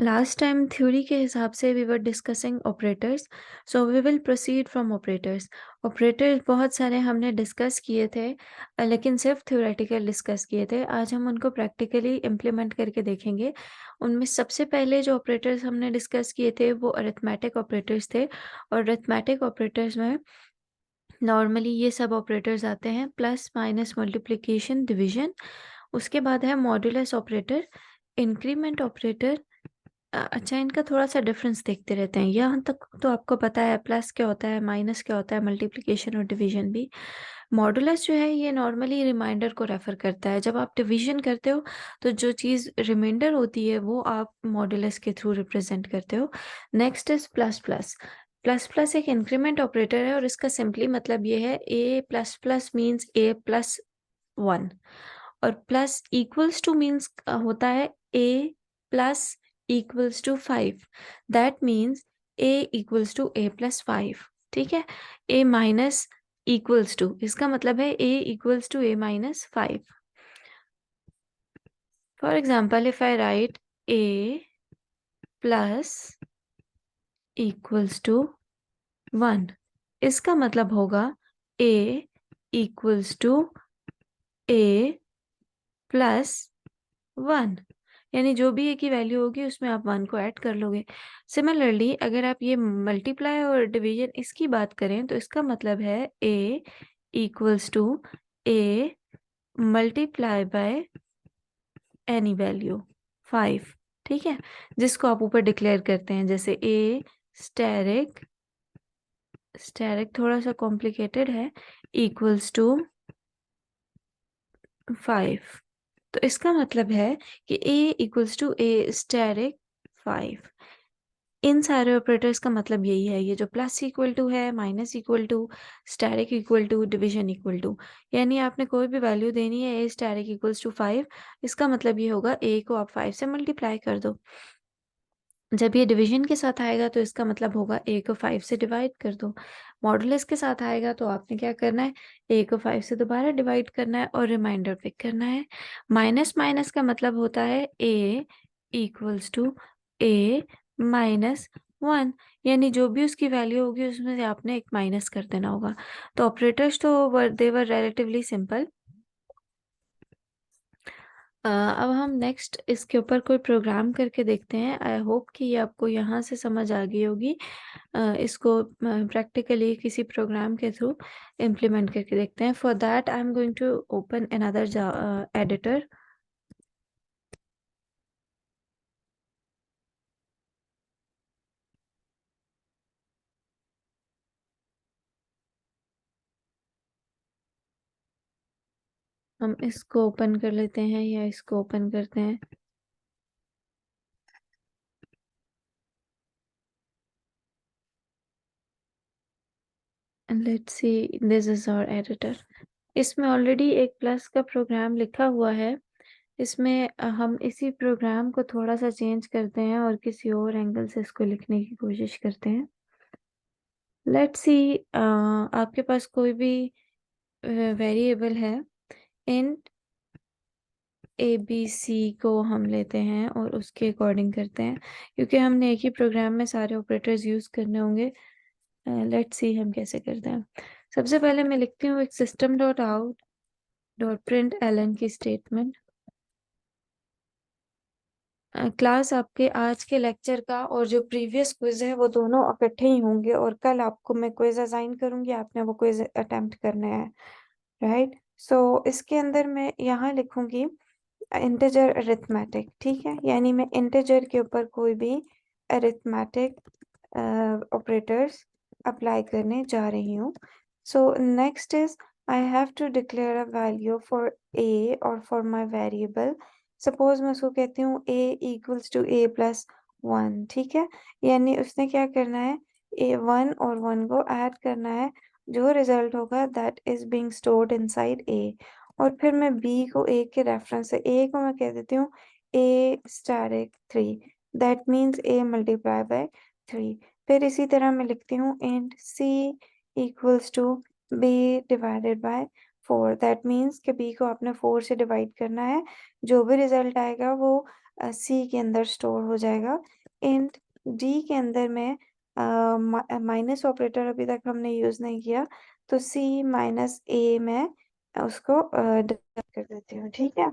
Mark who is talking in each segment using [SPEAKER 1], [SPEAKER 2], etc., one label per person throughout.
[SPEAKER 1] Last time theory के हिसाब से we were discussing operators, so we will proceed from operators. Operators बहुत सारे हमने डिस्कस किए थे, लेकिन सिर्फ थ्योरेटिकल डिस्कस किए थे। आज हम उनको प्रैक्टिकली इम्प्लीमेंट करके देखेंगे। उनमें सबसे पहले जो ऑपरेटर्स हमने डिस्कस किए थे वो अरिथमेटिक ऑपरेटर्स थे, और अरिथमेटिक ऑपरेटर्स में नॉर्मली ये सब ऑपरेटर्स आते हैं: प्लस, माइनस, मल्टीप्लिकेशन, डिवीजन। उसके बाद है मॉड्यूलस ऑपरेटर, इंक्रीमेंट ऑपरेटर। अच्छा, इनका थोड़ा सा डिफरेंस देखते रहते हैं। यहाँ तक तो आपको पता है प्लस क्या होता है, माइनस क्या होता है, मल्टीप्लिकेशन और डिवीजन भी। मॉडुलस जो है ये नॉर्मली रिमाइंडर को रेफर करता है। जब आप डिवीजन करते हो तो जो चीज़ रिमाइंडर होती है वो आप मॉडुलस के थ्रू रिप्रेजेंट करते हो। Next is plus plus. Plus plus एक इंक्रीमेंट ऑपरेटर है और इसका सिंपली मतलब ये है A plus plus means A plus one, और प्लस इक्वल्स टू मीन्स होता है A plus equals to 5। That means A equals to A plus 5। ठीक है। ए माइनस इक्वल्स टू, इसका मतलब है A equals to A minus 5। For example, if I write A plus equals to 1, इसका मतलब होगा A equals to A plus 1, यानी जो भी ए की वैल्यू होगी उसमें आप 1 को ऐड कर लोगे। सिमिलरली अगर आप ये मल्टीप्लाई और डिवीजन इसकी बात करें तो इसका मतलब है A equals to A multiply by any value 5। ठीक है, जिसको आप ऊपर डिक्लेयर करते हैं, जैसे ए स्टेरिक, स्टेरिक थोड़ा सा कॉम्प्लिकेटेड है, इक्वल्स टू 5। तो इसका मतलब है कि a equals to a asterisk 5। इन सारे ऑपरेटर्स का मतलब यही है, ये जो प्लस इक्वल टू है, minus equal to, asterisk equal to, division equal to, यानी आपने कोई भी वैल्यू देनी है ए स्टेरिक इक्वल्स टू 5, इसका मतलब ये होगा ए को आप 5 से मल्टीप्लाई कर दो। जब ये डिवीजन के साथ आएगा तो इसका मतलब होगा ए को 5 से डिवाइड कर दो। मॉडुलस के साथ आएगा तो आपने क्या करना है, ए को 5 से दोबारा डिवाइड करना है और रिमाइंडर पिक करना है। माइनस माइनस का मतलब होता है A equals to A minus 1, यानी जो भी उसकी वैल्यू होगी उसमें से आपने एक माइनस कर देना होगा। तो ऑपरेटर्स तो दे वर रिलेटिवली सिंपल। अब हम नेक्स्ट इसके ऊपर कोई प्रोग्राम करके देखते हैं। आई होप कि ये आपको यहाँ से समझ आ गई होगी। इसको प्रैक्टिकली किसी प्रोग्राम के थ्रू इम्प्लीमेंट करके देखते हैं। For that I am going to open another editor. हम इसको ओपन कर लेते हैं या इसको ओपन करते हैं। Let's see, this is our editor. इसमें ऑलरेडी एक प्लस का प्रोग्राम लिखा हुआ है। इसमें हम इसी प्रोग्राम को थोड़ा सा चेंज करते हैं और किसी और एंगल से इसको लिखने की कोशिश करते हैं। लेट्स सी, आपके पास कोई भी वेरिएबल है, इंट ए बी सी को हम लेते हैं और उसके अकॉर्डिंग करते हैं, क्योंकि हमने एक ही प्रोग्राम में सारे ऑपरेटर्स यूज़ करने होंगे। लेट्स सी हम कैसे करते हैं। सबसे पहले मैं लिखती हूँ एक system dot out dot print L N की स्टेटमेंट। क्लास आपके आज के लेक्चर का और जो प्रीवियस क्विज है वो दोनों इकट्ठे ही होंगे, और कल आपको मैं क्विज असाइन करूंगी, आपने वो क्विज अटेम्प्ट करना है। राइट, सो इसके अंदर मैं यहाँ लिखूंगी इंटीजर अरिथमेटिक। ठीक है, यानी मैं इंटीजर के ऊपर कोई भी अरिथमेटिक ऑपरेटर्स अप्लाई करने जा रही हूँ। So next is I have to declare a value for a और फॉर माय वेरिएबल। सपोज मैं उसको कहती हूँ a equals to A plus 1। ठीक है, यानी उसने क्या करना है, ए 1 और 1 को ऐड करना है, जो रिजल्ट होगा that is being stored inside a. और फिर मैं बी को ए के रेफरेंस से, ए को मैं कह देती हूँ a asterisk 3, that means a multiply by 3। फिर इसी तरह मैं लिखती हूँ int c equals to b divided by 4, that means कि बी को आपने 4 से डिवाइड करना है, जो भी रिजल्ट आएगा वो सी के अंदर स्टोर हो जाएगा। इंट डी के अंदर में माइनस ऑपरेटर अभी तक हमने यूज नहीं किया, तो सी माइनस ए में उसको डिवाइड कर देती हूँ। ठीक है,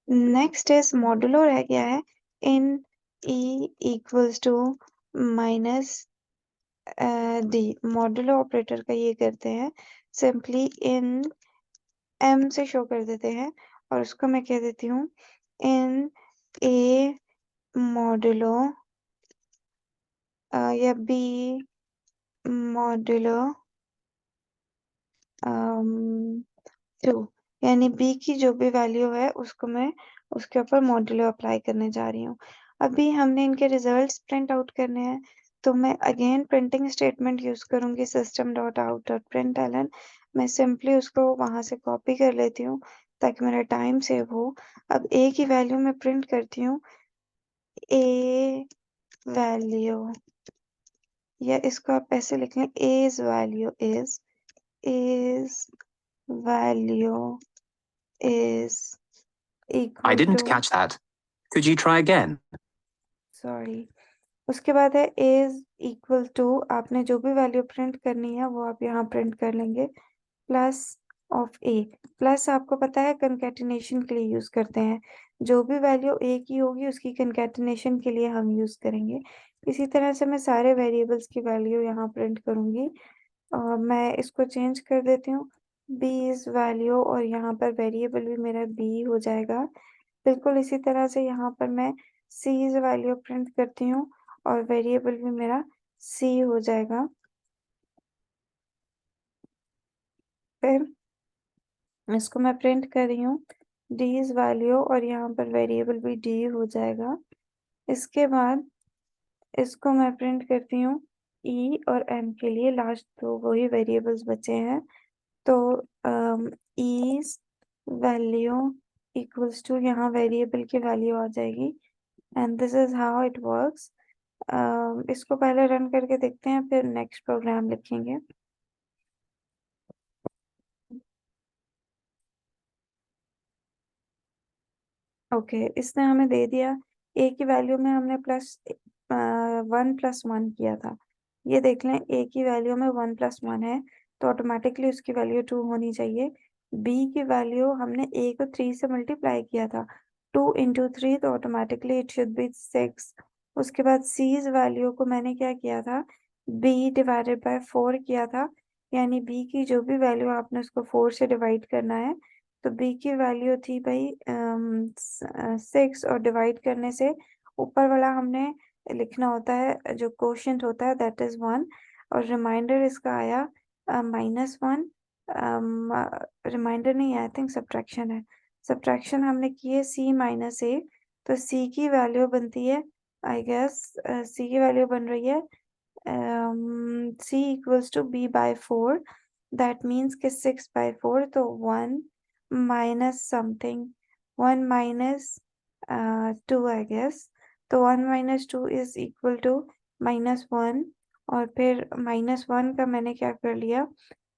[SPEAKER 1] नेक्स्ट इज मॉडुलो रह गया है। In E equals to minus D, modulo operator का ये करते हैं, सिंपली इन एम से शो कर देते हैं, और उसको मैं कह देती हूँ इन ए मॉडुलो या बी मॉडुलो 2, यानी बी की जो भी वैल्यू है उसको मैं उसके ऊपर मॉड्यूलो अप्लाई करने जा रही हूँ। अभी हमने इनके रिजल्ट्स प्रिंट आउट करने हैं, तो मैं अगेन प्रिंटिंग स्टेटमेंट यूज करूंगी system dot out dot print L N. मैं सिंपली उसको वहां से कॉपी कर लेती हूँ ताकि मेरा टाइम सेव हो। अब ए की वैल्यू मैं प्रिंट करती हूँ, ए वैल्यू, या इसको आप ऐसे लिख लें, as value is value is
[SPEAKER 2] I
[SPEAKER 1] equal
[SPEAKER 2] didn't
[SPEAKER 1] to,
[SPEAKER 2] catch that. Could you try again?
[SPEAKER 1] Sorry, उसके बाद है is equal to, आपने जो भी वैल्यू प्रिंट करनी है वो आप यहाँ प्रिंट कर लेंगे, प्लस ऑफ ए। प्लस आपको पता है कंकैटिनेशन के लिए यूज करते हैं, जो भी वैल्यू ए की होगी उसकी कंकैटिनेशन के लिए हम यूज करेंगे। इसी तरह से मैं सारे वेरिएबल्स की वैल्यू यहाँ प्रिंट करूंगी, और मैं इसको चेंज कर देती हूँ, बी इज वैल्यू, और यहाँ पर वेरिएबल भी मेरा बी हो जाएगा। बिल्कुल इसी तरह से यहाँ पर मैं सी इज वैल्यू प्रिंट करती हूँ और वेरिएबल भी मेरा सी हो जाएगा। फिर इसको मैं प्रिंट कर रही हूँ, डी इज वैल्यू, और यहाँ पर वेरिएबल भी डी हो जाएगा। इसके बाद इसको मैं प्रिंट करती हूँ ई और एम के लिए, लास्ट दो वही वेरिएबल्स बचे हैं, तो इज वैल्यू इक्वल्स टू, यहाँ वेरिएबल की वैल्यू आ जाएगी, and this is how it works. इसको पहले रन करके देखते हैं, फिर नेक्स्ट प्रोग्राम लिखेंगे। ओके, इसने हमें दे दिया, ए की वैल्यू में हमने प्लस 1 + 1 किया था। ये देख लें, ए की वैल्यू में 1 + 1 है, तो ऑटोमेटिकली उसकी वैल्यू 2 होनी चाहिए। बी की वैल्यू हमने ए को 3 से मल्टीप्लाई किया था, 2 × 3, तो ऑटोमेटिकली इट शुड बी 6। उसके बाद सीज वैल्यू को मैंने क्या किया था, बी डिवाइडेड बाय 4 किया था, यानी बी की जो भी वैल्यू आपने उसको 4 से डिवाइड करना है, तो बी की वैल्यू थी भाई 6, और डिवाइड करने से ऊपर वाला हमने लिखना होता है, जो क्वोशिएंट होता है दैट इज 1, और रिमाइंडर इसका आया -1। रिमाइंडर नहीं, आई थिंक सब्ट्रैक्शन है, सब्ट्रैक्शन हमने की है सी माइनस ए, तो सी की वैल्यू बनती है, आई गेस सी की वैल्यू बन रही है c equals to b/4, that means कि 6/4, तो 1 minus something, 1 minus 2 I guess, तो 1 माइनस 2 इज इक्वल टू -1, और फिर -1 का मैंने क्या कर लिया,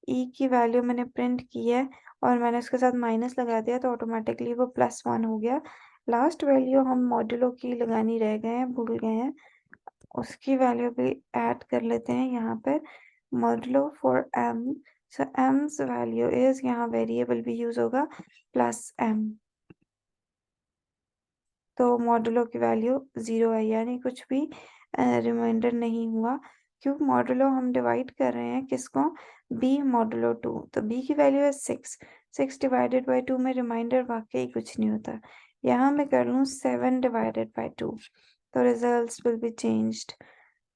[SPEAKER 1] ई की वैल्यू मैंने प्रिंट की है और मैंने उसके साथ माइनस लगा दिया, तो ऑटोमेटिकली वो +1 हो गया। लास्ट वैल्यू हम मॉड्यूलो की लगानी रह गए हैं, भूल गए हैं, उसकी वैल्यू भी ऐड कर लेते हैं यहाँ पर, modulo for m, so m's value is, यहाँ वेरिएबल भी यूज होगा, +m, तो मॉडुलो की वैल्यू 0 है, यानी कुछ भी रिमाइंडर नहीं हुआ, क्योंकि मॉडुलो हम डिवाइड कर रहे हैं किसको, b मॉडुलो 2, तो b की वैल्यू है 6, 6 डिवाइडेड बाई 2 में रिमाइंडर वाकई कुछ नहीं होता। यहाँ मैं कर लूँ 7 डिवाइडेड बाई 2, तो results will be changed.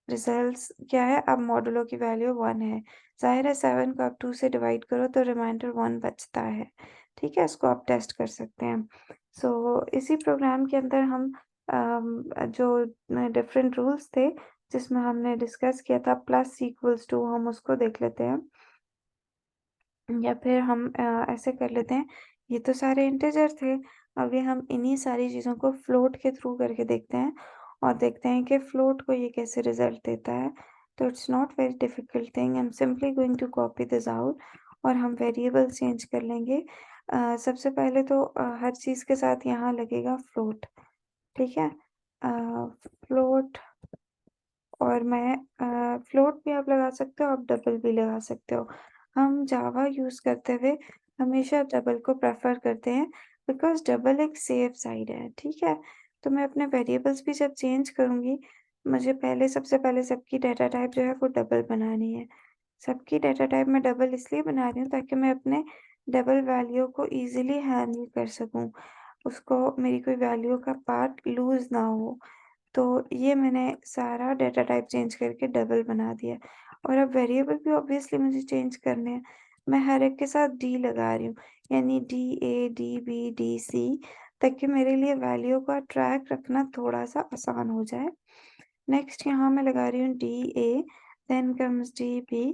[SPEAKER 1] Results क्या है, अब मॉडुलो की वैल्यू 1 है, जाहिर है 7 को आप 2 से डिवाइड करो तो रिमाइंडर 1 बचता है। ठीक है, इसको आप टेस्ट कर सकते हैं। सो इसी प्रोग्राम के अंदर हम जो डिफरेंट रूल्स थे जिसमें हमने डिस्कस किया था, प्लस इक्वल्स टू, हम उसको देख लेते हैं, या फिर हम ऐसे कर लेते हैं, ये तो सारे इंटीजर थे, अभी हम इन्हीं सारी चीज़ों को फ्लोट के थ्रू करके देखते हैं, और देखते हैं कि फ्लोट को ये कैसे रिजल्ट देता है। तो it's not very difficult thing, I am simply going to copy this out, और हम वेरिएबल चेंज कर लेंगे। सबसे पहले तो हर चीज़ के साथ यहाँ लगेगा फ्लोट,
[SPEAKER 3] ठीक है। फ्लोट, और मैं फ्लोट भी आप लगा सकते हो, आप डबल भी लगा सकते हो। हम जावा यूज़ करते हुए हमेशा डबल को प्रेफ़र करते हैं, बिकॉज़ डबल एक सेफ साइड है, ठीक है? तो मैं अपने वेरिएबल्स भी जब चेंज करूँगी, मुझे सबसे पहले सबकी डाटा टाइप जो है वो डबल बनानी है। सबकी डाटा टाइप मैं डबल इसलिए बना रही हूँ ताकि मैं अपने डबल वैल्यू को ईज़िली हैंडल कर सकूँ। उसको मेरी कोई वैल्यू का पार्ट लूज़ ना हो। तो ये मैंने सारा डाटा टाइप चेंज करके डबल बना दिया, और अब वेरिएबल भी ऑब्वियसली मुझे चेंज करने हैं। मैं हर एक के साथ डी लगा रही हूँ, यानी डी-ए, डी-बी, डी-सी, ताकि मेरे लिए वैल्यू का ट्रैक रखना थोड़ा-सा आसान हो जाए। नेक्स्ट यहाँ मैं लगा रही हूँ D A, then comes D B,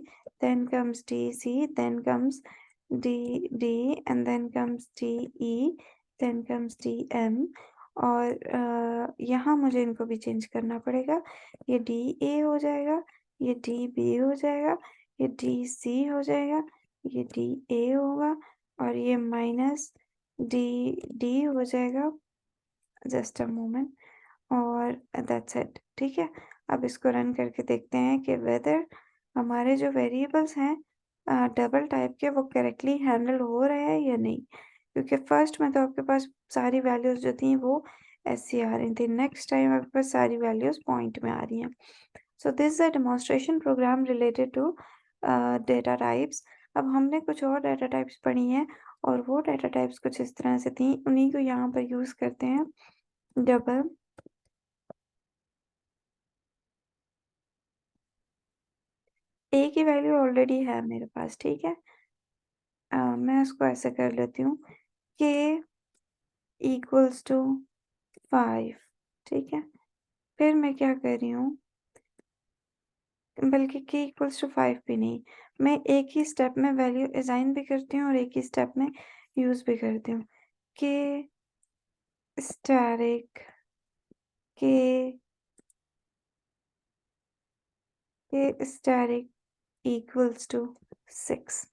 [SPEAKER 3] then comes D C, then comes D D and then comes D E, then comes D M, और यहाँ मुझे इनको भी चेंज करना पड़ेगा। ये डी-ए हो जाएगा, ये डी-बी हो जाएगा, ये डी-सी हो जाएगा, ये डी-ए होगा, और ये माइनस डी-डी हो जाएगा। जस्ट अ मोमेंट, और दैट्स इट, ठीक है। अब इसको रन करके देखते हैं कि वेदर हमारे जो वेरिएबल्स हैं डबल टाइप के, वो करेक्टली हैंडल हो रहे हैं या नहीं, क्योंकि फर्स्ट में तो आपके पास सारी वैल्यूज़ जो थी वो ऐसी आ रही थी, नेक्स्ट टाइम आपके पास सारी वैल्यूज़ पॉइंट में आ रही हैं। So this is a demonstration program related to data types. अब हमने कुछ और डेटा टाइप्स पढ़ी हैं, और वो डेटा टाइप्स कुछ इस तरह से थी, उन्हीं को यहाँ पर यूज़ करते हैं। डबल, ए की वैल्यू ऑलरेडी है मेरे पास, ठीक है। मैं उसको ऐसे कर लेती हूँ, k इक्वल्स टू 5, ठीक है। फिर मैं क्या कर रही हूँ, बल्कि k इक्वल्स टू 5 भी नहीं, मैं एक ही स्टेप में वैल्यू असाइन भी करती हूँ और एक ही स्टेप में यूज़ भी करती हूँ। k static k k static equals to 6,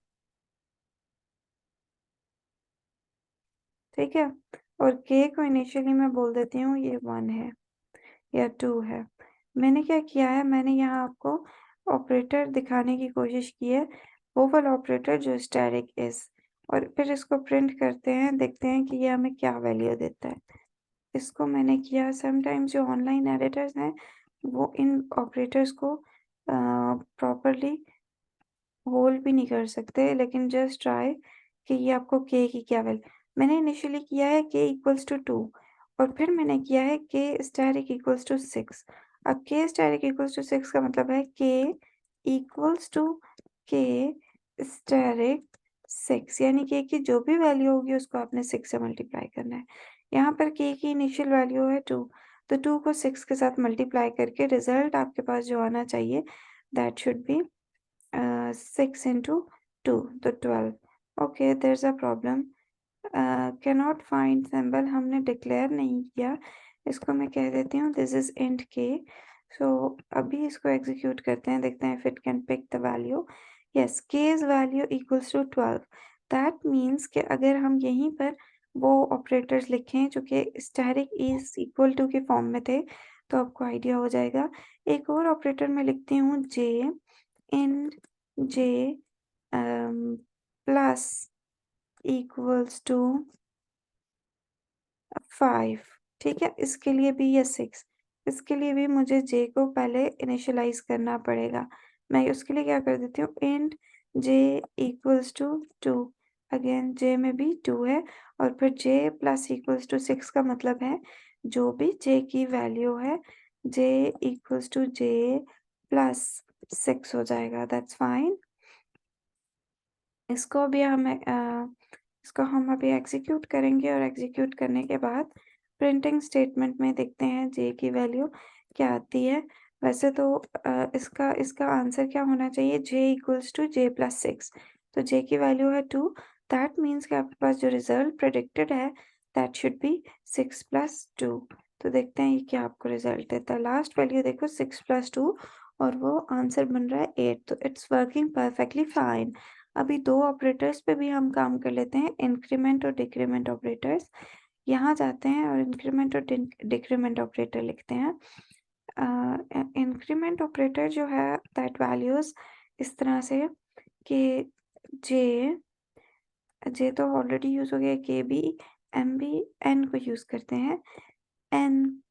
[SPEAKER 3] ठीक है। और k को इनिशियली मैं बोल देती हूँ ये 1 है या 2 है। मैंने क्या किया है, मैंने यहाँ आपको ऑपरेटर दिखाने की कोशिश की है, वो वाला ऑपरेटर जो स्टैटिक इज़, और फिर इसको प्रिंट करते हैं, देखते हैं कि ये हमें क्या वैल्यू देता है। इसको मैंने किया, समटाइम्स जो ऑनलाइन एडिटर्स हैं, वो इन ऑपरेटर्स को प्रॉपर्ली होल्ड भी नहीं कर सकते, लेकिन जस्ट ट्राई कि ये आपको k की क्या वैल्यू, मैंने इनिशियली किया है k इक्वल्स टू 2, और फिर मैंने किया है k स्टैटिक इक्वल्स टू 6। अब k स्टैटिक इक्वल्स टू 6 का मतलब है k equals to k static 6, यानी k की जो भी वैल्यू होगी उसको आपने 6 से मल्टीप्लाई करना है। यहाँ पर k की इनिशियल वैल्यू है 2, तो 2 को 6 के साथ मल्टीप्लाई करके रिजल्ट आपके पास जो आना चाहिए, दैट शुड बी 6 into 2, तो 12। Okay, there is a problem, cannot find symbol हमने डिक्लेयर नहीं किया, इसको मैं कह देती हूँ this is int k। So अभी इसको एग्जीक्यूट करते हैं, देखते हैं if it can pick the value. Yes, k's value equals to 12, that means कि अगर हम यहीं पर वो ऑपरेटर्स लिखें जो कि स्टैटिक इज इक्वल टू के फॉर्म में थे, तो आपको आइडिया हो जाएगा। एक और ऑपरेटर मैं लिखती हूँ j इन j प्लस इक्वल्स टू 5, ठीक है। इसके लिए भी ये 6, इसके लिए भी मुझे j को पहले इनिशियलाइज करना पड़ेगा। मैं उसके लिए क्या कर देती हूँ, int j equals to 2, again j में भी 2 है, और फिर j प्लस इक्वल्स टू 6 का मतलब है जो भी j की वैल्यू है, j equals to j plus 6 हो जाएगा, दैट्स फाइन। इसको हम अभी एग्जीक्यूट करेंगे, और एग्जीक्यूट करने के बाद प्रिंटिंग स्टेटमेंट में देखते हैं जे की वैल्यू क्या आती है। वैसे तो इसका आंसर क्या होना चाहिए, जे इक्वल्स टू जे प्लस 6, तो जे की वैल्यू है 2, दैट मीन्स कि आपके पास जो रिजल्ट प्रेडिक्टेड है दैट शुड बी 6 प्लस 2। तो देखते हैं ये क्या आपको रिजल्ट देता है। लास्ट वैल्यू देखो 6 प्लस 2, और वो आंसर बन रहा है 8, तो इट्स वर्किंग परफेक्टली फाइन। अभी दो ऑपरेटर्स पे भी हम काम कर लेते हैं, इंक्रीमेंट और डिक्रीमेंट ऑपरेटर्स। यहाँ जाते हैं और इंक्रीमेंट और डिक्रीमेंट ऑपरेटर लिखते हैं। इंक्रीमेंट ऑपरेटर जो है दैट वैल्यूज इस तरह से कि जे तो ऑलरेडी यूज हो गया, के बी एम बी एन को यूज करते हैं, एन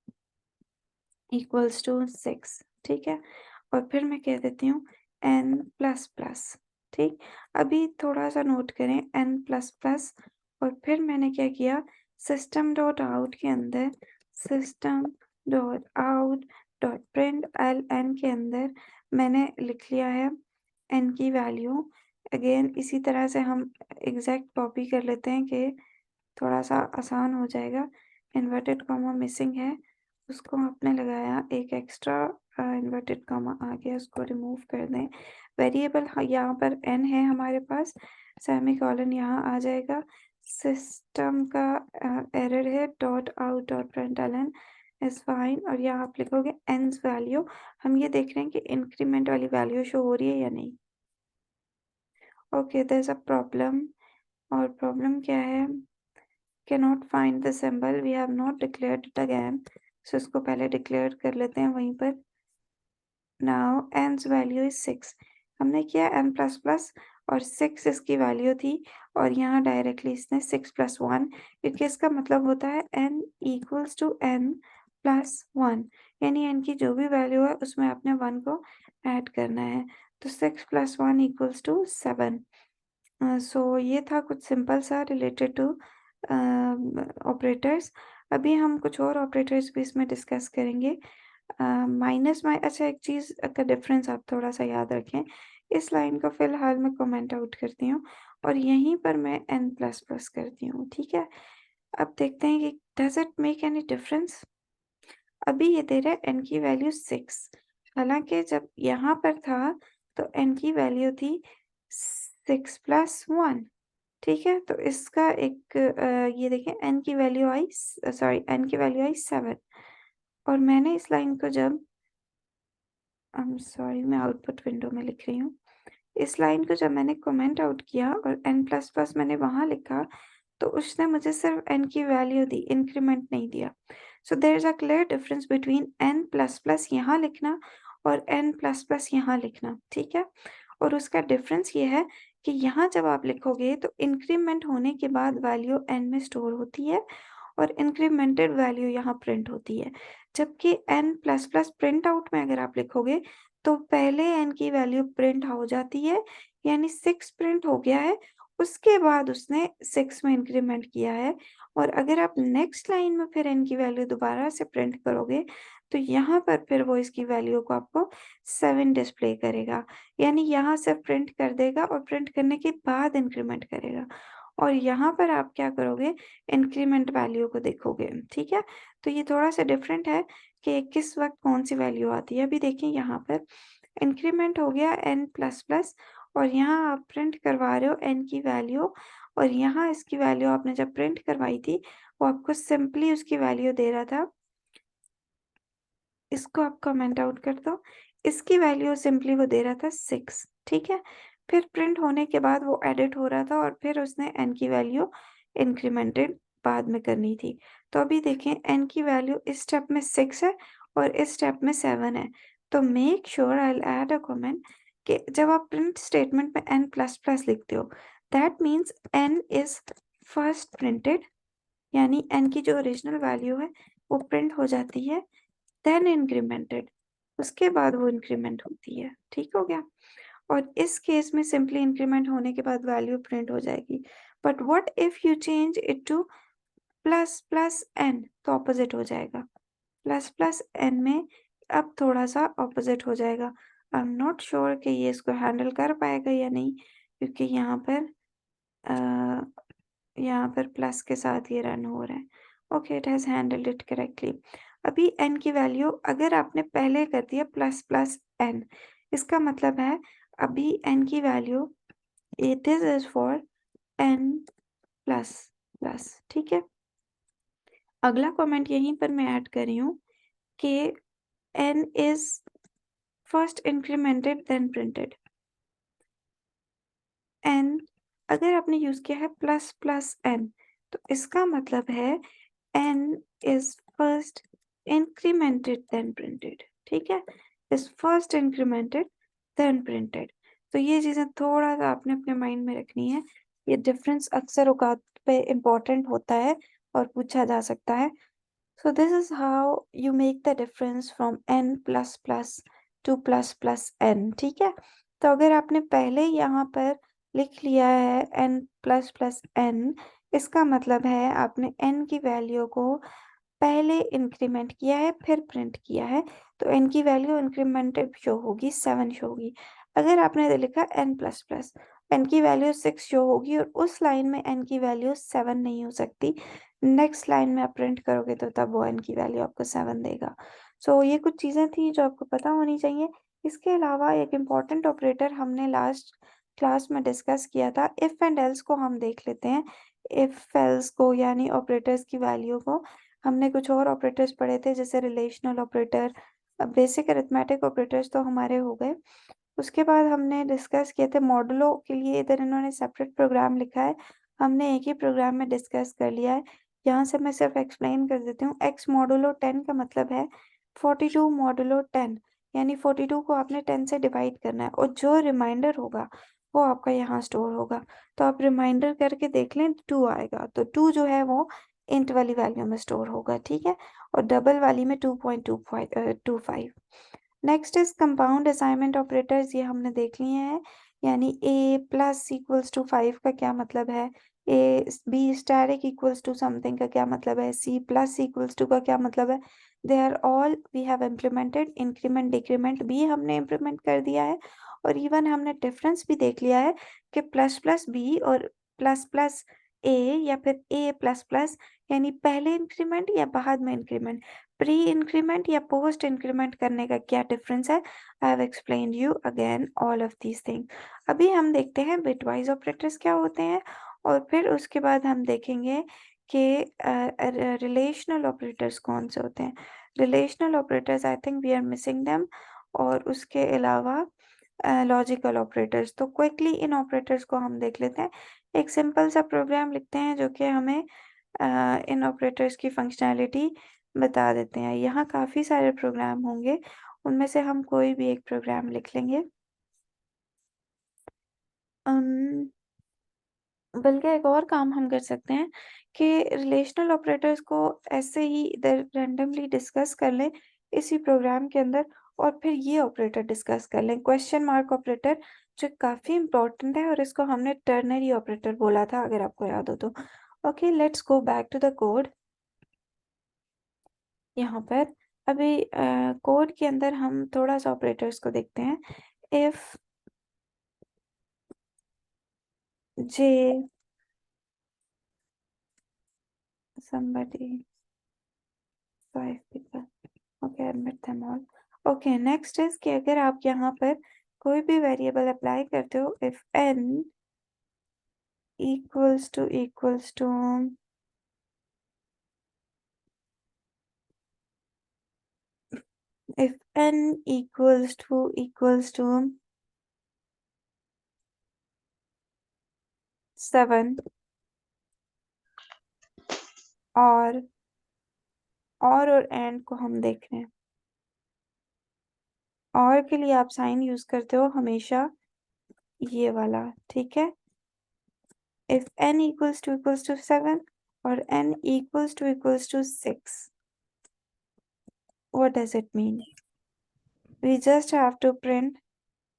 [SPEAKER 3] इक्वल्स टू 6, ठीक है। और फिर मैं कह देती हूँ एन प्लस प्लस, ठीक। अभी थोड़ा सा नोट करें, एन प्लस प्लस, और फिर मैंने क्या किया, सिस्टम डॉट आउट के अंदर system dot out dot print L N के अंदर मैंने लिख लिया है एन की वैल्यू। अगेन इसी तरह से हम एग्जैक्ट कॉपी कर लेते हैं कि थोड़ा सा आसान हो जाएगा। इन्वर्टेड कॉमा मिसिंग है, उसको आपने लगाया, एक एक्स्ट्रा इन्वर्टेड कॉमा आ गया, उसको रिमूव कर दें। वेरिएबल यहाँ पर एन है हमारे पास, सेमीकोलन यहाँ आ जाएगा। सिस्टम का एरर है, dot out dot println is fine, और यहाँ आप लिखोगे एन्स वैल्यू। हम ये देख रहे हैं कि इंक्रीमेंट वाली वैल्यू शो हो रही है या नहीं। Okay, there is a problem, और प्रॉब्लम क्या है, cannot find the symbol, we have not declared it again, so इसको पहले डिक्लेयर कर लेते हैं वहीं पर। now n's value is 6, हमने किया n प्लस प्लस और 6 इसकी वैल्यू थी, और यहाँ डायरेक्टली इसने 6 प्लस 1, क्योंकि इसका मतलब होता है n equals to n plus 1, यानी n की जो भी वैल्यू है उसमें आपने 1 को ऐड करना है। तो 6 प्लस 1 इक्वल्स टू 7। सो ये था कुछ सिंपल सा रिलेटेड टू ऑपरेटर्स। अभी हम कुछ और ऑपरेटर्स भी इसमें डिस्कस करेंगे। माइनस अच्छा, एक चीज़ का डिफरेंस आप थोड़ा सा याद रखें, इस लाइन को फिलहाल मैं कमेंट आउट करती हूँ और यहीं पर मैं n प्लस प्लस करती हूँ, ठीक है। अब देखते हैं कि does it make any difference. अभी ये दे रहा है n की वैल्यू 6, हालांकि जब यहाँ पर था तो n की वैल्यू थी 6 प्लस 1, ठीक है। तो इसका एक ये देखें, n की वैल्यू आई, सॉरी n की वैल्यू आई 7, और मैंने इस लाइन को जब सॉरी मैं आउटपुट विंडो में लिख रही हूँ, इस लाइन को जब मैंने कमेंट आउट किया और n प्लस प्लस मैंने वहां लिखा, तो उसने मुझे सिर्फ n की वैल्यू दी, इंक्रीमेंट नहीं दिया। So there is a clear difference between n plus plus यहाँ लिखना और n प्लस प्लस यहाँ लिखना, ठीक है। और उसका डिफरेंस ये है कि यहाँ जब आप लिखोगे तो इंक्रीमेंट होने के बाद वैल्यू n में स्टोर होती है और इंक्रीमेंटेड वैल्यू यहाँ प्रिंट होती है, जबकि n plus plus print out में अगर आप लिखोगे तो पहले n की वैल्यू प्रिंट हो जाती है, यानी 6 प्रिंट हो गया है, उसके बाद उसने 6 में इंक्रीमेंट किया है। और अगर आप नेक्स्ट लाइन में फिर n की वैल्यू दोबारा से प्रिंट करोगे तो यहाँ पर फिर वो इसकी वैल्यू को आपको 7 डिस्प्ले करेगा, यानी यहाँ से प्रिंट कर देगा और प्रिंट करने के बाद इंक्रीमेंट करेगा। और यहाँ पर आप क्या करोगे, इंक्रीमेंट वैल्यू को देखोगे, ठीक है। तो ये थोड़ा सा डिफरेंट है कि किस वक्त कौन सी वैल्यू आती है। अभी देखिए यहाँ पर इंक्रीमेंट हो गया n प्लस प्लस, और यहाँ आप प्रिंट करवा रहे हो n की वैल्यू, और यहाँ इसकी वैल्यू आपने जब प्रिंट करवाई थी वो आपको सिंपली उसकी वैल्यू दे रहा था, इसको आप कमेंट आउट कर दो, इसकी वैल्यू सिंपली वो दे रहा था 6, ठीक है। फिर प्रिंट होने के बाद वो एडिट हो रहा था और फिर उसने n की वैल्यू इंक्रीमेंटेड बाद में करनी थी। तो अभी देखें n की वैल्यू इस स्टेप में 6 है और इस स्टेप में 7 है। तो make sure I will add a comment कि जब आप प्रिंट स्टेटमेंट में n प्लस प्लस लिखते हो, that means n is first printed, यानी n की जो ओरिजिनल वैल्यू है वो प्रिंट हो जाती है, देन इंक्रीमेंटेड, उसके बाद वो इंक्रीमेंट होती है, ठीक हो गया। और इस केस में सिंपली इंक्रीमेंट होने के बाद वैल्यू प्रिंट हो जाएगी। But what if you change it to plus plus n, तो ऑपोजिट हो जाएगा। प्लस प्लस एन में अब थोड़ा सा ऑपोजिट हो जाएगा। आई एम नॉट श्योर कि ये इसको हैंडल कर पाएगा या नहीं, क्योंकि यहाँ पर प्लस के साथ ये रन हो रहा है। Okay, it has handled it correctly. अभी n की वैल्यू अगर आपने पहले कर दिया प्लस प्लस n, इसका मतलब है अभी n की value this is for n plus plus, ठीक है। अगला कमेंट यहीं पर मैं ऐड कर रही हूँ कि n is first incremented then printed. n अगर आपने यूज किया है प्लस प्लस n, तो इसका मतलब है n is first incremented then printed, ठीक है, is first incremented then printed। तो ये चीजें थोड़ा सा आपने अपने माइंड में रखनी है, ये डिफरेंस अक्सर औकात पे इम्पोर्टेंट होता है और पूछा जा सकता है। So this is how you make the difference from n plus plus to plus plus n, ठीक है। तो अगर आपने पहले यहाँ पर लिख लिया है n plus plus n, इसका मतलब है आपने n की वैल्यू को पहले इंक्रीमेंट किया है फिर प्रिंट किया है, तो n की वैल्यू इंक्रीमेंटेड शो होगी 7 शो होगी। अगर आपने लिखा n प्लस प्लस, n की वैल्यू 6 शो होगी और उस लाइन में n की वैल्यू 7 नहीं हो सकती, नेक्स्ट लाइन में आप प्रिंट करोगे तो तब वो n की वैल्यू आपको 7 देगा। सो ये कुछ चीज़ें थी जो आपको पता होनी चाहिए। इसके अलावा एक इम्पॉर्टेंट ऑपरेटर हमने लास्ट क्लास में डिस्कस किया था, इफ़ एंड एल्स को हम देख लेते हैं। इफ़ एल्स को यानी ऑपरेटर्स की वैल्यू को, हमने कुछ और ऑपरेटर्स पढ़े थे जैसे relational operator, basic arithmetic operators तो हमारे हो गए। उसके बाद हमने डिस्कस किए थे मॉडुलो के लिए, इधर इन्होंने सेपरेट प्रोग्राम लिखा है, हमने एक ही प्रोग्राम में डिस्कस कर लिया है। यहाँ से मैं सिर्फ एक्सप्लेन कर देती हूँ। x मॉडुलो 10 का मतलब है 42 मॉडुलो 10, यानी 42 को आपने 10 से डिवाइड करना है और जो रिमाइंडर होगा वो आपका यहाँ स्टोर होगा। तो आप रिमाइंडर करके देख लें, 2 आएगा, तो 2 जो है वो इंट वाली वैल्यू में स्टोर होगा, ठीक है, और डबल वाली में 2.25। Next is compound assignment operators, ये हमने देख लिए हैं, यानी a प्लस इक्वल्स टू 5 का क्या मतलब है, b static equals to something का क्या मतलब है, c प्लस इक्वल्स टू का क्या मतलब है। They are all we have implemented. Increment decrement भी हमने इम्प्लीमेंट कर दिया है और इवन हमने डिफरेंस भी देख लिया है कि प्लस प्लस बी और प्लस प्लस ए या फिर ए प्लस प्लस, यानी पहले इंक्रीमेंट या बाद में इंक्रीमेंट, प्री इंक्रीमेंट या पोस्ट इंक्रीमेंट करने का क्या डिफरेंस है। I have explained you again all of these thing. अभी हम देखते हैं बिटवाइज ऑपरेटर्स क्या होते हैं और फिर उसके बाद हम देखेंगे कि रिलेशनल ऑपरेटर्स कौन से होते हैं। Relational operators I think we are missing them, और उसके अलावा लॉजिकल ऑपरेटर्स। तो क्विकली इन ऑपरेटर्स को हम देख लेते हैं। एक सिंपल सा प्रोग्राम लिखते हैं जो कि हमें इन ऑपरेटर्स की फंक्शनैलिटी बता देते हैं। यहाँ काफ़ी सारे प्रोग्राम होंगे, उनमें से हम कोई भी एक प्रोग्राम लिख लेंगे। बल्कि एक और काम हम कर सकते हैं कि रिलेशनल ऑपरेटर्स को ऐसे ही इधर रैंडमली डिस्कस कर लें इसी प्रोग्राम के अंदर, और फिर ये ऑपरेटर डिस्कस कर लें, क्वेश्चन मार्क ऑपरेटर, जो काफ़ी इम्पोर्टेंट है और इसको हमने टर्नरी ऑपरेटर बोला था अगर आपको याद हो तो। Okay, let's go back to the code. यहाँ पर अभी कोड के अंदर हम थोड़ा सा ऑपरेटर्स को देखते हैं। If J somebody 5 people, okay, admit them all। Okay, next is कि अगर आप यहाँ पर कोई भी वेरिएबल अप्लाई करते हो, if n equals to if n equals to 7 और एंड को हम देख रहे हैं, और के लिए आप साइन यूज करते हो हमेशा ये वाला, ठीक है। if n equals to 7 और n equals to 6, what does it mean? We just have to print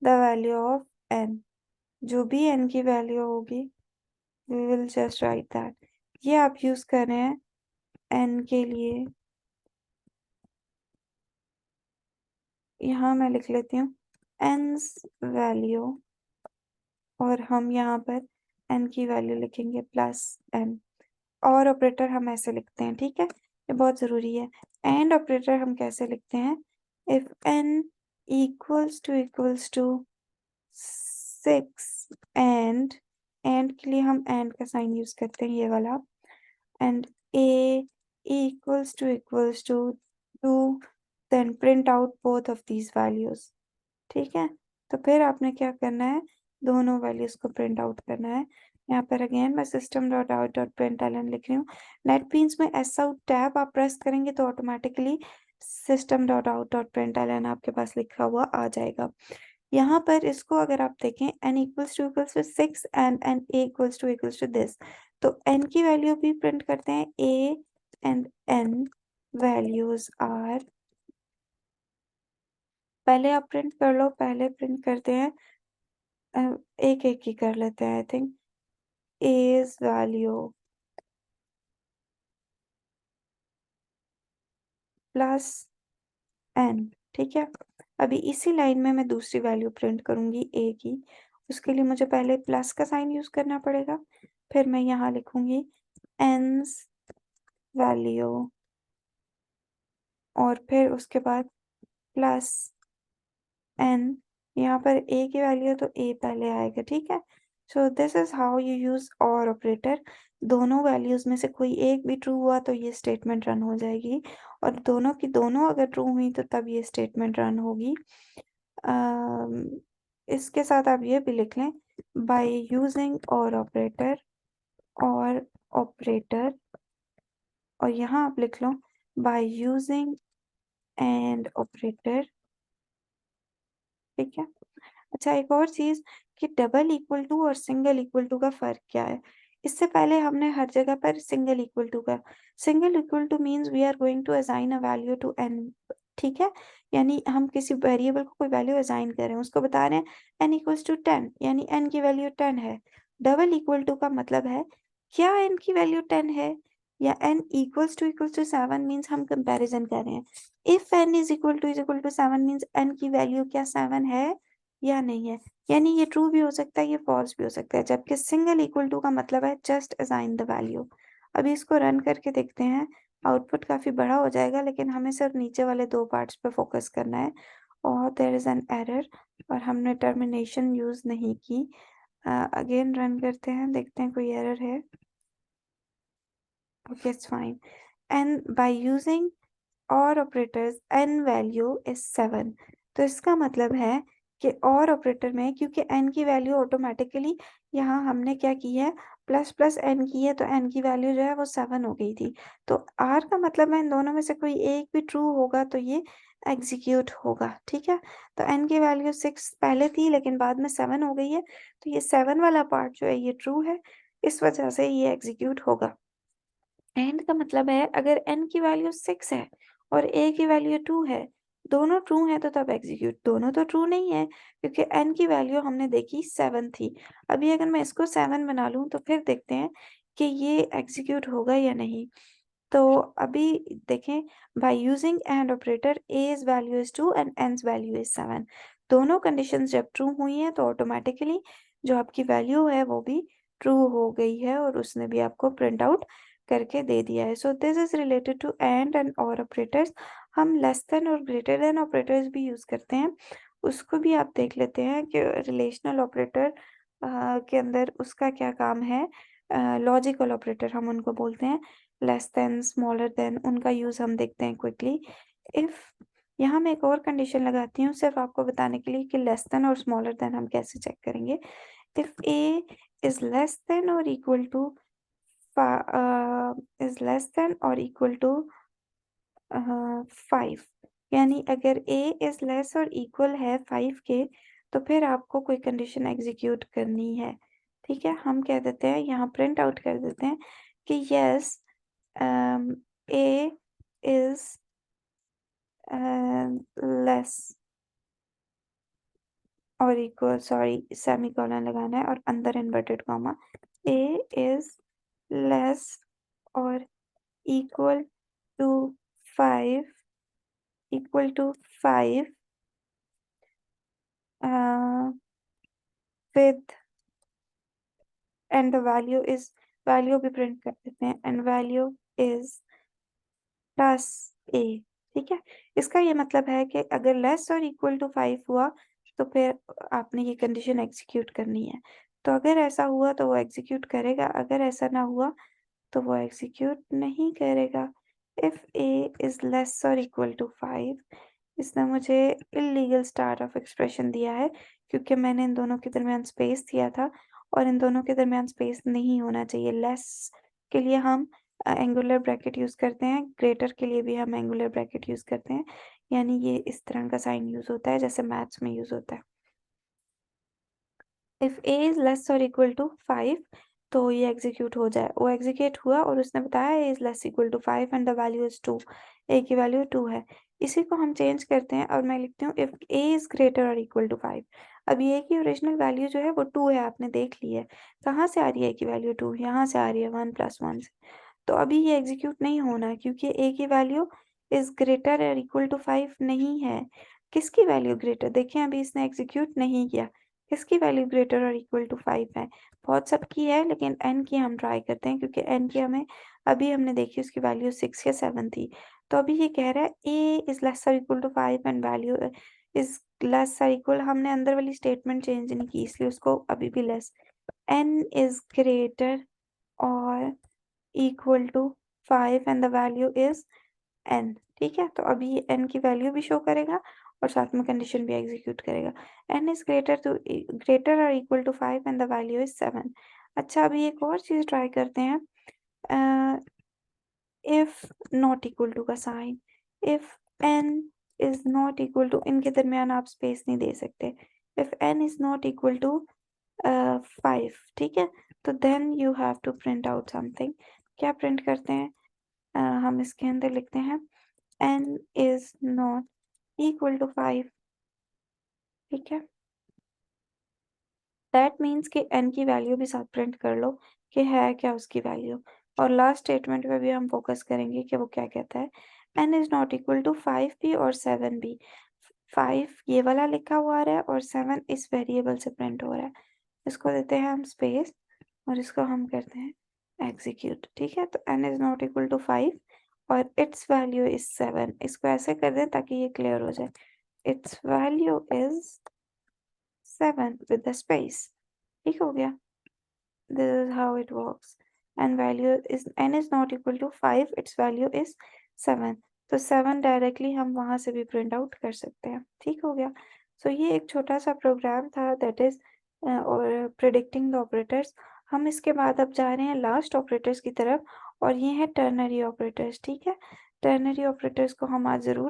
[SPEAKER 3] the value of n, जो भी n की वैल्यू होगी we will just write that। ये आप यूज कर रहे हैं n के लिए, यहाँ मैं लिख लेती हूँ n's वैल्यू, और हम यहाँ पर n की वैल्यू लिखेंगे प्लस n। और ऑपरेटर हम ऐसे लिखते हैं, ठीक है, ये बहुत ज़रूरी है। एंड ऑपरेटर हम कैसे लिखते हैं, if n equals to 6 and के लिए हम एंड का साइन यूज करते हैं ये वाला, and a equals to 2, then print out both of these values, ठीक है। तो फिर आपने क्या करना है, दोनों वैल्यूज को प्रिंट आउट करना है। यहाँ पर अगेन मैं system.out.println लिख रही हूँ। नेटबीन्स में एस आउट टैब आप प्रेस करेंगे तो ऑटोमेटिकली system.out.println आपके पास लिखा हुआ आ जाएगा। यहाँ पर इसको अगर आप देखें n equals to 6 and n equals to this, तो n की वैल्यू भी प्रिंट करते हैं। a and n values are, पहले आप प्रिंट कर लो, पहले प्रिंट करते हैं, एक एक ही कर लेते हैं। I think a's value plus n, ठीक है। अभी इसी लाइन में मैं दूसरी वैल्यू प्रिंट करूंगी a की, उसके लिए मुझे पहले प्लस का साइन यूज करना पड़ेगा, फिर मैं यहाँ लिखूंगी n's वैल्यू और फिर उसके बाद प्लस n, यहाँ पर a की वैल्यू है तो a पहले आएगा, ठीक है। So this is how you use और ऑपरेटर। दोनों वैल्यूज में से कोई एक भी ट्रू हुआ तो ये स्टेटमेंट रन हो जाएगी, और दोनों की दोनों अगर ट्रू हुई तो तब ये स्टेटमेंट रन होगी। इसके साथ आप ये भी लिख लें, बाय यूजिंग और ऑपरेटर, और यहाँ आप लिख लो बाय यूजिंग एंड ऑपरेटर, ठीक है। अच्छा, एक और चीज कि डबल इक्वल टू और सिंगल इक्वल टू का फर्क क्या है। इससे पहले हमने हर जगह पर single equal to means we are going to assign a value to n, ठीक है। यानी हम किसी वेरिएबल को कोई वैल्यू असाइन कर रहे हैं, उसको बता रहे हैं n इक्वल्स टू 10, यानी n की वैल्यू 10 है। डबल इक्वल टू का मतलब है क्या n की वैल्यू 10 है, या n इक्वल्स टू 7 मींस हम कंपैरिजन कर रहे हैं। If n is equal to 7 means n की वैल्यू क्या 7 है या नहीं है, यानी ये ट्रू भी हो सकता है, ये फॉल्स भी हो सकता है। जबकि सिंगल इक्वल टू का मतलब है जस्ट असाइन द वैल्यू। अभी इसको रन करके देखते हैं, आउटपुट काफी बड़ा हो जाएगा, लेकिन हमें सिर्फ नीचे वाले दो पार्ट्स पे फोकस करना है। और देयर इज एन एरर, और हमने टर्मिनेशन यूज नहीं की। अगेन रन करते हैं, देखते हैं कोई एरर है। Okay, it's fine. And by using और ऑपरेटर्स n वैल्यू इज 7, तो इसका मतलब है कि और ऑपरेटर में, क्योंकि n की वैल्यू ऑटोमेटिकली यहाँ हमने क्या की है, प्लस प्लस n की है, तो n की वैल्यू जो है वो 7 हो गई थी। तो r का मतलब है इन दोनों में से कोई एक भी ट्रू होगा तो ये एग्जीक्यूट होगा, ठीक है। तो n की वैल्यू 6 पहले थी लेकिन बाद में 7 हो गई है, तो ये 7 वाला पार्ट जो है ये ट्रू है, इस वजह से ये एग्जीक्यूट होगा। एंड का मतलब है अगर n की वैल्यू 6 है और a की वैल्यू 2 है, दोनों ट्रू हैं तो तब एग्जीक्यूट। दोनों तो ट्रू नहीं है क्योंकि n की वैल्यू हमने देखी 7 थी। अभी अगर मैं इसको 7 बना लूं तो फिर देखते हैं कि ये एग्जीक्यूट होगा या नहीं। तो अभी देखें, by using and operator a's value is 2 and n's value is 7, दोनों कंडीशंस जब ट्रू हुई हैं तो ऑटोमेटिकली जो आपकी वैल्यू है वो भी ट्रू हो गई है और उसने भी आपको प्रिंट आउट करके दे दिया है। So this is related to and और ऑपरेटर्स। हम लेस देन और ग्रेटर देन ऑपरेटर्स भी यूज करते हैं, उसको भी आप देख लेते हैं कि रिलेशनल ऑपरेटर के अंदर उसका क्या काम है। लॉजिकल ऑपरेटर हम उनको बोलते हैं, लेस देन, स्मॉलर देन, उनका यूज हम देखते हैं क्विकली। इफ, यहाँ मैं एक और कंडीशन लगाती हूँ सिर्फ आपको बताने के लिए कि लेस देन और स्मॉलर देन हम कैसे चेक करेंगे। If a is less than or equal to is less than or equal to 5, यानी अगर a is less और equal है 5 के, तो फिर आपको कोई कंडीशन एग्जीक्यूट करनी है, ठीक है। हम कह देते हैं, यहाँ प्रिंट आउट कर देते हैं कि yes, a is less और इक्वल, सॉरी सेमीकोलन लगाना है और अंदर inverted comma, a is less और equal to 5, equal to 5 with, and the value is, value भी प्रिंट कर देते हैं, and value is plus a, ठीक है। इसका ये मतलब है कि अगर लेस और इक्वल टू 5 हुआ तो फिर आपने ये कंडीशन एग्जीक्यूट करनी है। तो अगर ऐसा हुआ तो वो एग्जीक्यूट करेगा, अगर ऐसा ना हुआ तो वो एग्जीक्यूट नहीं करेगा। इफ a इज लेस और इक्वल टू 5, इसने मुझे इलीगल स्टार्ट ऑफ एक्सप्रेशन दिया है क्योंकि मैंने इन दोनों के दरमियान स्पेस दिया था और इन दोनों के दरमियान स्पेस नहीं होना चाहिए। लेस के लिए हम एंगुलर ब्रैकेट यूज़ करते हैं, ग्रेटर के लिए भी हम एंगुलर ब्रैकेट यूज़ करते हैं, यानी ये इस तरह का साइन यूज़ होता है जैसे मैथ्स में यूज़ होता है। इफ a इज लेस और इक्वल टू 5 तो ये एग्जीक्यूट हो जाए। वो एग्जीक्यूट हुआ और उसने बताया a is less equal to 5 and the value is 2, a की वैल्यू 2 है। इसी को हम चेंज करते हैं और मैं लिखती हूँ इफ a इज ग्रेटर और इक्वल टू 5। अब a की ओरिजिनल वैल्यू जो है वो 2 है, आपने देख ली है। कहाँ से आ रही है a की वैल्यू 2? यहाँ से आ रही है 1 + 1 से। तो अभी ये एग्जीक्यूट नहीं होना क्योंकि a की वैल्यू इज ग्रेटर और इक्वल टू 5 नहीं है। किसकी वैल्यू ग्रेटर? देखिए अभी इसने एग्जीक्यूट नहीं किया। किसकी वैल्यू ग्रेटर और इक्वल टू 5 है? बहुत सबकी है लेकिन n की हम ट्राई करते हैं क्योंकि n की हमें अभी हमने देखी उसकी वैल्यू 6 या 7 थी। तो अभी ये कह रहा है a इज लेस और equal to 5 and value is less और इक्वल, हमने अंदर वाली स्टेटमेंट चेंज नहीं की इसलिए उसको अभी भी लेस। n इज ग्रेटर और equal to 5 and the value is n। ठीक है, तो अभी ये n की वैल्यू भी शो करेगा और साथ में कंडीशन भी एग्जीक्यूट करेगा। n इज ग्रेटर और equal to 5 and the value is 7। अच्छा, अभी एक और चीज़ ट्राई करते हैं। इफ नॉट इक्वल टू का sign, if n is not equal to, इनके दरमियान आप स्पेस नहीं दे सकते। If n is not equal to 5, ठीक है, तो then you have to print out something. क्या प्रिंट करते हैं? हम इसके अंदर लिखते हैं n is not equal to 5, ठीक है। दैट मीन्स कि n की वैल्यू भी साथ प्रिंट कर लो कि है क्या उसकी वैल्यू। और लास्ट स्टेटमेंट में भी हम फोकस करेंगे कि वो क्या कहता है। n is not equal to 5 भी और 7 भी। 5 ये वाला लिखा हुआ आ रहा है और 7 इस वेरिएबल से प्रिंट हो रहा है। इसको देते हैं हम स्पेस और इसको हम करते हैं एग्जीक्यूट, ठीक है। तो n is not equal to 5 और इट्स वैल्यू इज 7। इसको ऐसे कर दें ताकि ये क्लियर हो जाए। Its value is 7 with the space, ठीक हो गया। This is how it works. And value is n is not equal to 5, its value is 7। तो 7 डायरेक्टली हम वहां से भी प्रिंट आउट कर सकते हैं, ठीक हो गया। सो ये एक छोटा सा प्रोग्राम था दैट इज और प्रिडिक्टिंग द ऑपरेटर्स। हम इसके बाद अब जा रहे हैं लास्ट ऑपरेटर्स की तरफ और ये है टर्नरी ऑपरेटर्स, ठीक है। टर्नरी ऑपरेटर्स को हम आज ज़रूर